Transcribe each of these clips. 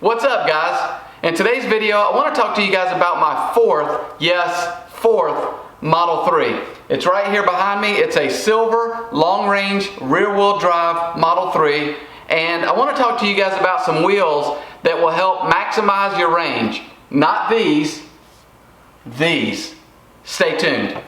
What's up, guys? In today's video, I want to talk to you guys about my fourth Model 3. It's right here behind me. It's a silver, long-range, rear-wheel drive Model 3. And I want to talk to you guys about some wheels that will help maximize your range. Not these. Stay tuned.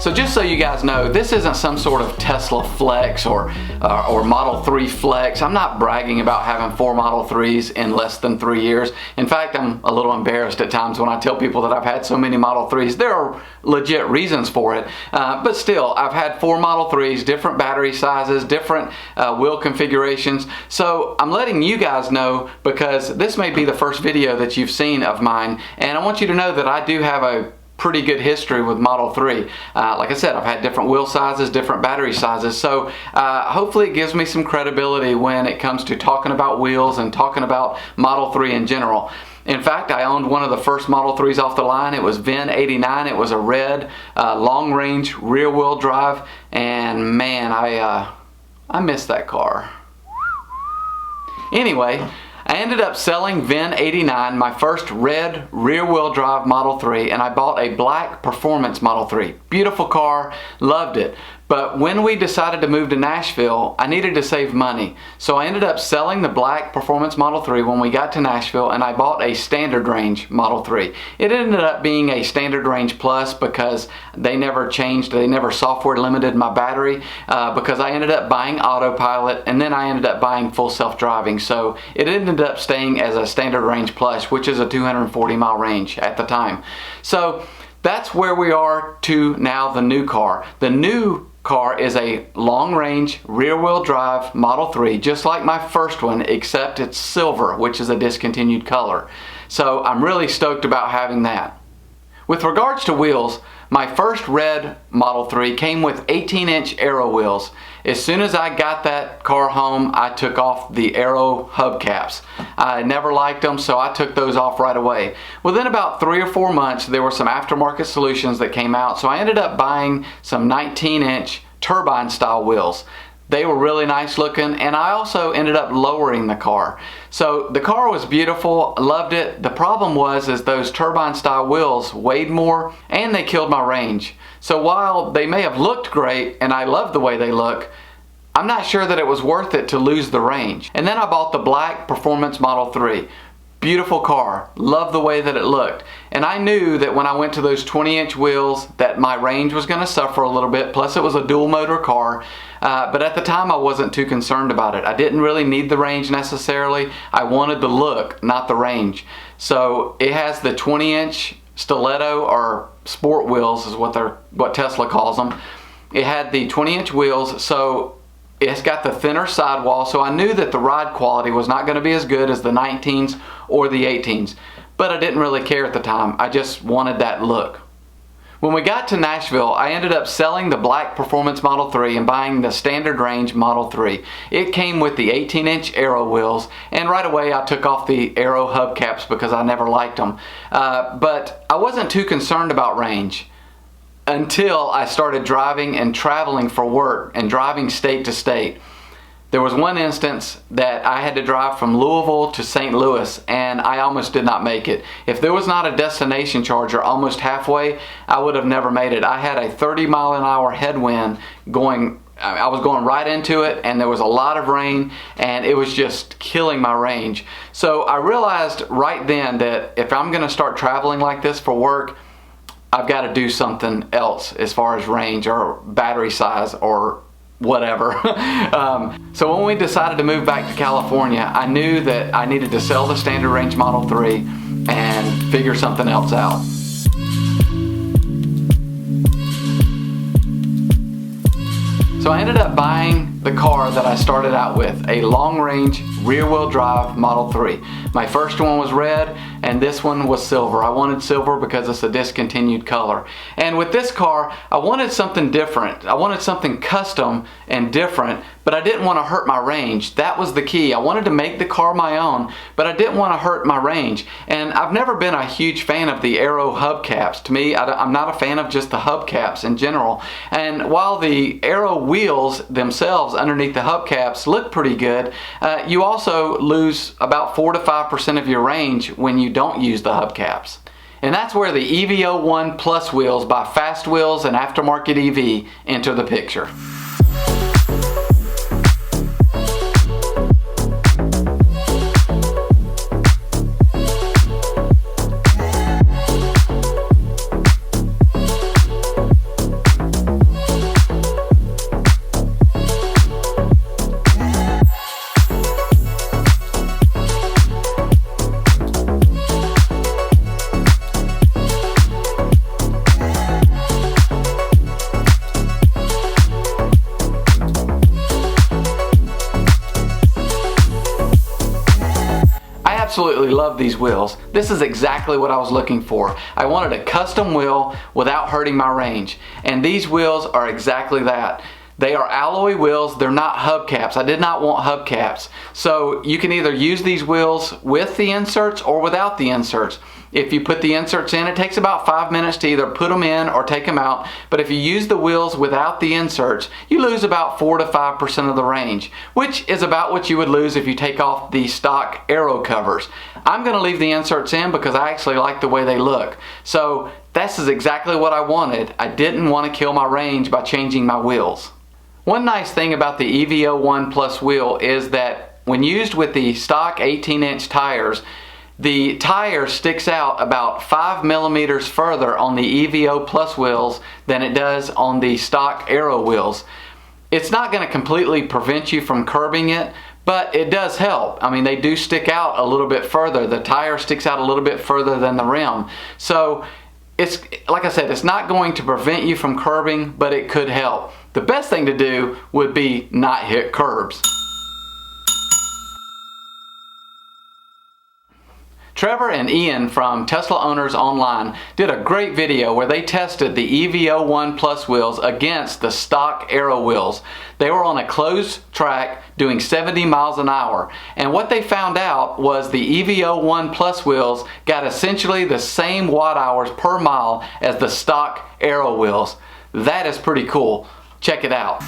So just so you guys know, this isn't some sort of Tesla flex or Model 3 flex. I'm not bragging about having 4 Model 3s in less than 3 years. In fact, I'm a little embarrassed at times when I tell people that I've had so many Model 3s. There are legit reasons for it, but still, I've had 4 Model 3s, different battery sizes, different wheel configurations. So I'm letting you guys know because this may be the first video that you've seen of mine, and I want you to know that I do have a pretty good history with Model 3. Like I said, I've had different wheel sizes, different battery sizes, so hopefully it gives me some credibility when it comes to talking about wheels and talking about Model 3 in general. In fact, I owned one of the first Model 3s off the line. It was VIN-89. It was a red, long-range, rear-wheel drive, and man, I missed that car. Anyway, I ended up selling VIN-89, my first red rear-wheel drive Model 3, and I bought a black performance Model 3. Beautiful car, loved it. But when we decided to move to Nashville, I needed to save money. So I ended up selling the black performance Model 3 when we got to Nashville, and I bought a standard range Model 3. It ended up being a standard range plus because they never changed, they never software limited my battery because I ended up buying autopilot and then I ended up buying full self-driving. So it ended up staying as a standard range plus, which is a 240 mile range at the time. So that's where we are to now the new car. The new car is a long-range rear-wheel drive Model 3, just like my first one, except it's silver, which is a discontinued color. So I'm really stoked about having that. With regards to wheels, my first red Model 3 came with 18-inch Aero wheels. As soon as I got that car home, I took off the Aero hubcaps. I never liked them, so I took those off right away. Within about 3 or 4 months, there were some aftermarket solutions that came out, so I ended up buying some 19-inch turbine style wheels. They were really nice looking, and I also ended up lowering the car. So the car was beautiful, loved it. The problem was those turbine style wheels weighed more and they killed my range. So while they may have looked great and I loved the way they look, I'm not sure that it was worth it to lose the range. And then I bought the black performance Model 3. Beautiful car, loved the way that it looked. And I knew that when I went to those 20-inch wheels that my range was going to suffer a little bit, plus it was a dual motor car. But at the time I wasn't too concerned about it. I didn't really need the range necessarily. I wanted the look, not the range. So it has the 20-inch stiletto or sport wheels is what Tesla calls them. It had the 20-inch wheels, so it's got the thinner sidewall, so I knew that the ride quality was not going to be as good as the 19s or the 18s. But I didn't really care at the time. I just wanted that look. When we got to Nashville, I ended up selling the black performance Model 3 and buying the standard range Model 3. It came with the 18-inch Aero wheels, and right away I took off the Aero hubcaps because I never liked them. But I wasn't too concerned about range until I started driving and traveling for work and driving state to state. There was one instance that I had to drive from Louisville to St. Louis and I almost did not make it. If there was not a destination charger almost halfway, I would have never made it. I had a 30-mile-an-hour headwind going. I was going right into it and there was a lot of rain and it was just killing my range. So I realized right then that if I'm going to start traveling like this for work, I've got to do something else as far as range or battery size or whatever. So when we decided to move back to California, I knew that I needed to sell the standard range Model 3 and figure something else out. So I ended up buying the car that I started out with, a long-range rear-wheel drive Model 3. My first one was red and this one was silver. I wanted silver because it's a discontinued color. And with this car, I wanted something different. I wanted something custom and different, but I didn't want to hurt my range. That was the key. I wanted to make the car my own, but I didn't want to hurt my range. And I've never been a huge fan of the Aero hubcaps. To me, I'm not a fan of just the hubcaps in general. And while the Aero wheels themselves underneath the hubcaps look pretty good, you also lose about 4 to 5% of your range when you don't use the hubcaps. And that's where the EV01 Plus wheels by Fast Wheels and Aftermarket EV enter the picture. Absolutely love these wheels. This is exactly what I was looking for. I wanted a custom wheel without hurting my range, and these wheels are exactly that. They are alloy wheels, they're not hubcaps. I did not want hubcaps. So you can either use these wheels with the inserts or without the inserts. If you put the inserts in, it takes about 5 minutes to either put them in or take them out. But if you use the wheels without the inserts, you lose about 4 to 5% of the range, which is about what you would lose if you take off the stock Aero covers. I'm going to leave the inserts in because I actually like the way they look. So this is exactly what I wanted. I didn't want to kill my range by changing my wheels. One nice thing about the EV01 Plus wheel is that when used with the stock 18-inch tires, the tire sticks out about 5 millimeters further on the EVO Plus wheels than it does on the stock Aero wheels. It's not going to completely prevent you from curbing it, but it does help. I mean, they do stick out a little bit further. The tire sticks out a little bit further than the rim. So it's, like I said, it's not going to prevent you from curbing, but it could help. The best thing to do would be not hit curbs. Trevor and Ian from Tesla Owners Online did a great video where they tested the EV01 Plus wheels against the stock Aero wheels. They were on a closed track doing 70 miles an hour, and what they found out was the EV01 Plus wheels got essentially the same watt hours per mile as the stock Aero wheels. That is pretty cool. Check it out.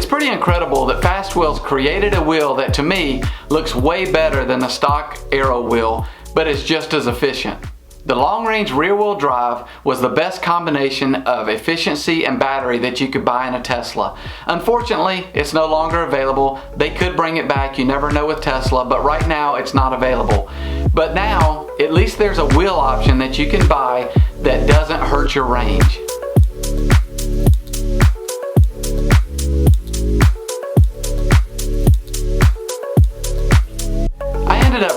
Pretty incredible that Fast Wheels created a wheel that to me looks way better than the stock Aero wheel, but is just as efficient. The long-range rear-wheel drive was the best combination of efficiency and battery that you could buy in a Tesla. Unfortunately, it's no longer available. They could bring it back, you never know with Tesla, but right now it's not available. But now, at least there's a wheel option that you can buy that doesn't hurt your range.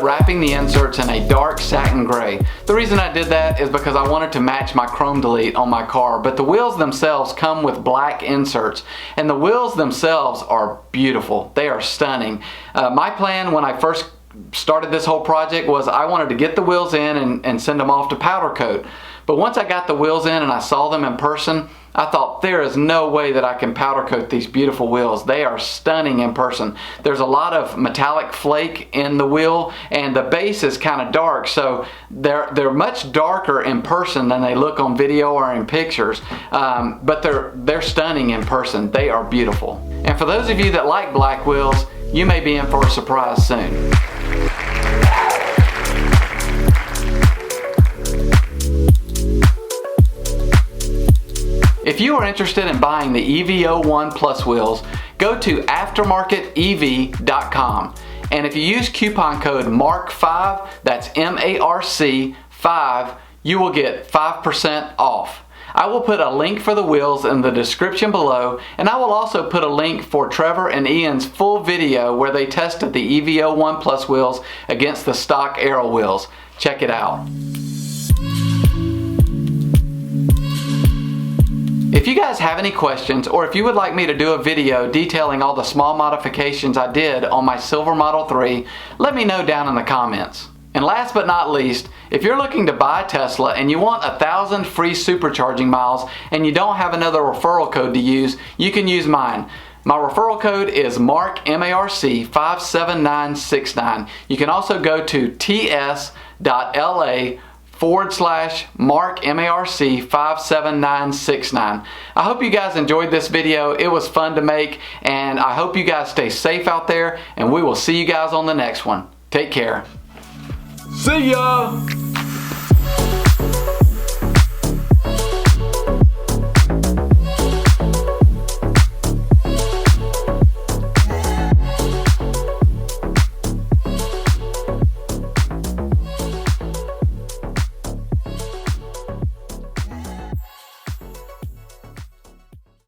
Wrapping the inserts in a dark satin gray. The reason I did that is because I wanted to match my chrome delete on my car, but the wheels themselves come with black inserts, and the wheels themselves are beautiful. They are stunning. My plan when I first started this whole project was I wanted to get the wheels in and send them off to powder coat. But once I got the wheels in and I saw them in person, I thought there is no way that I can powder coat these beautiful wheels. They are stunning in person. There's a lot of metallic flake in the wheel and the base is kind of dark, so they're much darker in person than they look on video or in pictures. But they're stunning in person. They are beautiful. And for those of you that like black wheels, you may be in for a surprise soon. If you are interested in buying the EV01 Plus wheels, go to aftermarketev.com, and if you use coupon code MARC5, that's MARC 5, you will get 5% off. I will put a link for the wheels in the description below, and I will also put a link for Trevor and Ian's full video where they tested the EV01 Plus wheels against the stock Aero wheels. Check it out. If you guys have any questions, or if you would like me to do a video detailing all the small modifications I did on my silver Model 3, let me know down in the comments. And last but not least, if you're looking to buy a Tesla and you want 1,000 free supercharging miles and you don't have another referral code to use, you can use mine. My referral code is MARC 57969. You can also go to ts.la/MARC 57969. I hope you guys enjoyed this video. It was fun to make, and I hope you guys stay safe out there, and we will see you guys on the next one. Take care. See ya!